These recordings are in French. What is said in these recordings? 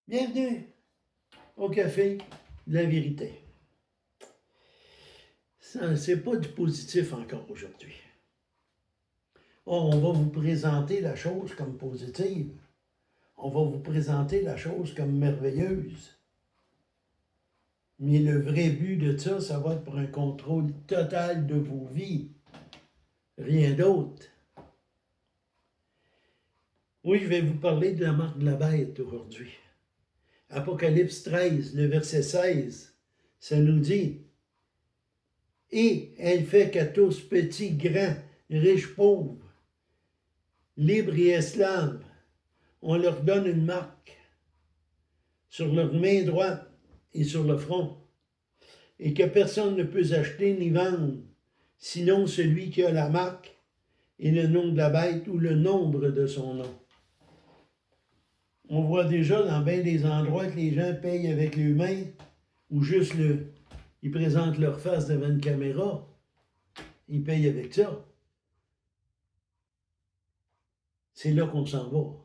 Bienvenue au Café de la Vérité. C'est pas du positif encore aujourd'hui. On va vous présenter la chose comme positive. On va vous présenter la chose comme merveilleuse. Mais le vrai but de ça, ça va être pour un contrôle total de vos vies. Rien d'autre. Oui, je vais vous parler de la marque de la bête aujourd'hui. Apocalypse 13, le verset 16, ça nous dit: Et elle fait qu'à tous, petits, grands, riches, pauvres, libres et esclaves, on leur donne une marque sur leur main droite et sur le front, et que personne ne peut acheter ni vendre, sinon celui qui a la marque et le nom de la bête ou le nombre de son nom. On voit déjà dans bien des endroits que les gens payent avec les mains ou juste ils présentent leur face devant une caméra. Ils payent avec ça. C'est là qu'on s'en va.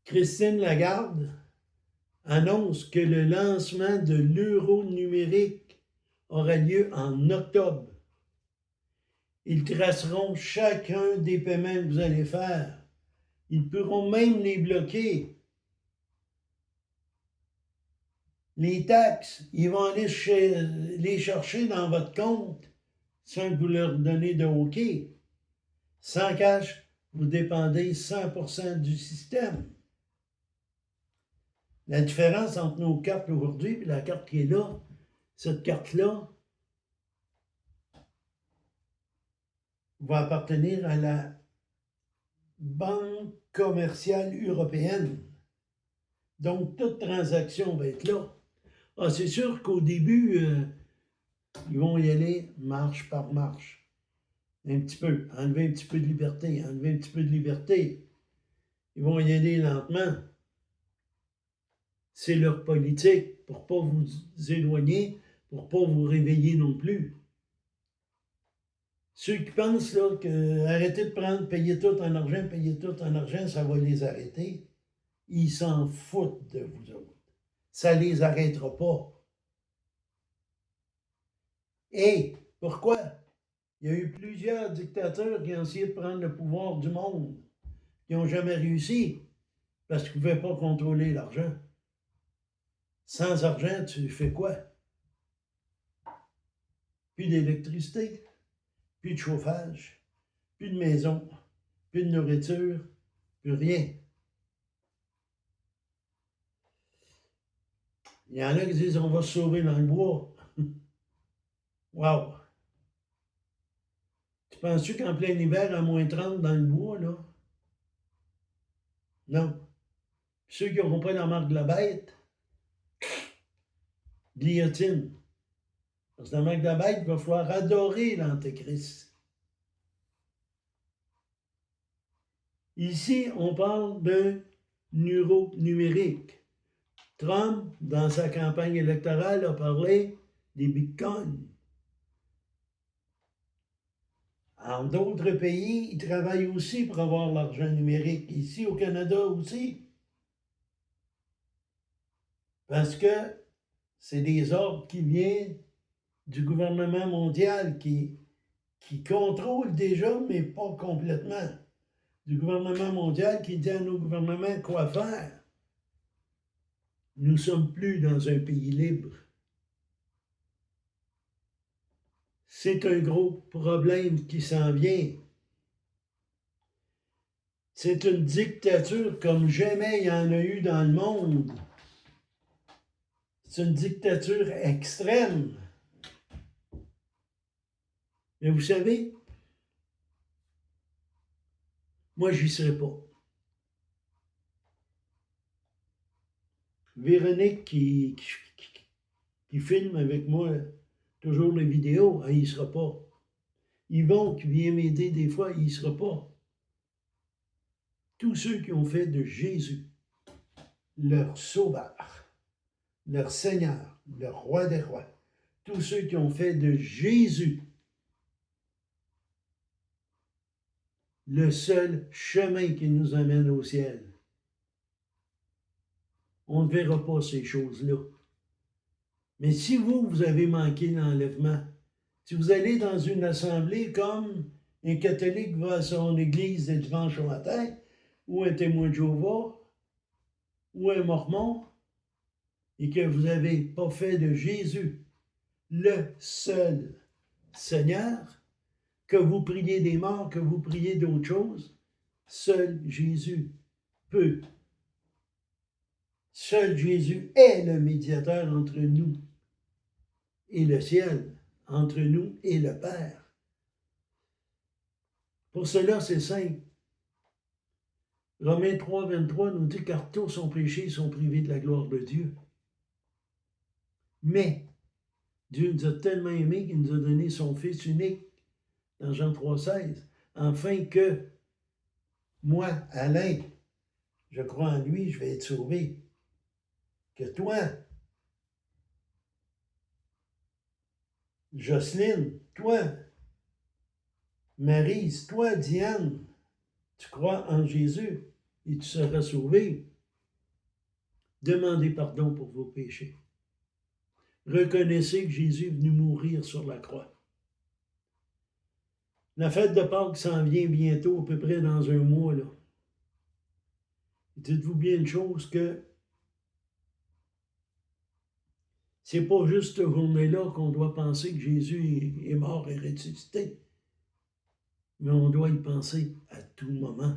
Christine Lagarde annonce que le lancement de l'euro numérique aura lieu en octobre. Ils traceront chacun des paiements que vous allez faire. Ils pourront même les bloquer. Les taxes, ils vont aller les chercher dans votre compte sans que vous leur donnez de OK. Sans cash, vous dépendez 100% du système. La différence entre nos cartes aujourd'hui et la carte qui est là, cette carte-là va appartenir à la Banque commerciale européenne. Donc, toute transaction va être là. Ah, c'est sûr qu'au début, ils vont y aller marche par marche. Un petit peu, enlever un petit peu de liberté, enlever un petit peu de liberté. Ils vont y aller lentement. C'est leur politique pour ne pas vous éloigner, pour ne pas vous réveiller non plus. Ceux qui pensent là, que arrêtez de prendre, payer tout en argent, ça va les arrêter. Ils s'en foutent de vous autres. Ça ne les arrêtera pas. Et pourquoi? Il y a eu plusieurs dictateurs qui ont essayé de prendre le pouvoir du monde, qui n'ont jamais réussi, parce qu'ils ne pouvaient pas contrôler l'argent. Sans argent, tu fais quoi? Plus d'électricité, plus de chauffage, plus de maison, plus de nourriture, plus rien. Il y en a qui disent on va se sauver dans le bois. Wow! Tu penses-tu qu'en plein hiver, à moins 30 dans le bois, là? Non. Ceux qui n'auront pas la marque de la bête, guillotine. Parce que la marque de la bête, il va falloir adorer l'Antéchrist. Ici, on parle d'un euro numérique. Trump, dans sa campagne électorale, a parlé des bitcoins. En d'autres pays, ils travaillent aussi pour avoir l'argent numérique. Ici, au Canada aussi. Parce que c'est des ordres qui viennent du gouvernement mondial qui contrôle déjà, mais pas complètement. Du gouvernement mondial qui dit à nos gouvernements quoi faire. Nous ne sommes plus dans un pays libre. C'est un gros problème qui s'en vient. C'est une dictature comme jamais il y en a eu dans le monde. C'est une dictature extrême. Mais vous savez, moi, j'y serai pas. Véronique qui filme avec moi toujours les vidéos, il n'y sera pas. Yvon qui vient m'aider des fois, il n'y sera pas. Tous ceux qui ont fait de Jésus leur sauveur, leur Seigneur, le roi des rois, tous ceux qui ont fait de Jésus le seul chemin qui nous amène au ciel. on ne verra pas ces choses-là. Mais si vous avez manqué l'enlèvement, si vous allez dans une assemblée comme un catholique va à son église le dimanche au matin, ou un témoin de Jéhovah, ou un mormon, et que vous n'avez pas fait de Jésus le seul Seigneur, que vous priez des morts, que vous priez d'autres choses, seul Jésus peut. Seul Jésus est le médiateur entre nous et le ciel, entre nous et le Père. Pour cela, c'est simple. Romains 3, 23 nous dit « Car tous ont péché et sont privés de la gloire de Dieu. » Mais Dieu nous a tellement aimés qu'il nous a donné son Fils unique, dans Jean 3, 16, afin que moi, Alain, je crois en lui, je vais être sauvé. Que toi, Jocelyne, toi, Maryse, toi, Diane, tu crois en Jésus et tu seras sauvé. Demandez pardon pour vos péchés. Reconnaissez que Jésus est venu mourir sur la croix. La fête de Pâques s'en vient bientôt, à peu près dans un mois, là. Dites-vous bien une chose, que c'est pas juste cette journée-là qu'on doit penser que Jésus est mort et ressuscité, mais on doit y penser à tout moment,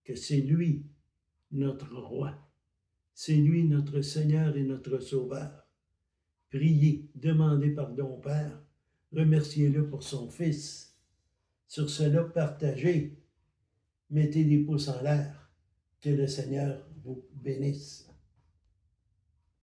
que c'est lui notre roi, c'est lui notre Seigneur et notre Sauveur. Priez, demandez pardon au Père, remerciez-le pour son Fils. Sur cela, partagez, mettez des pouces en l'air. Que le Seigneur vous bénisse.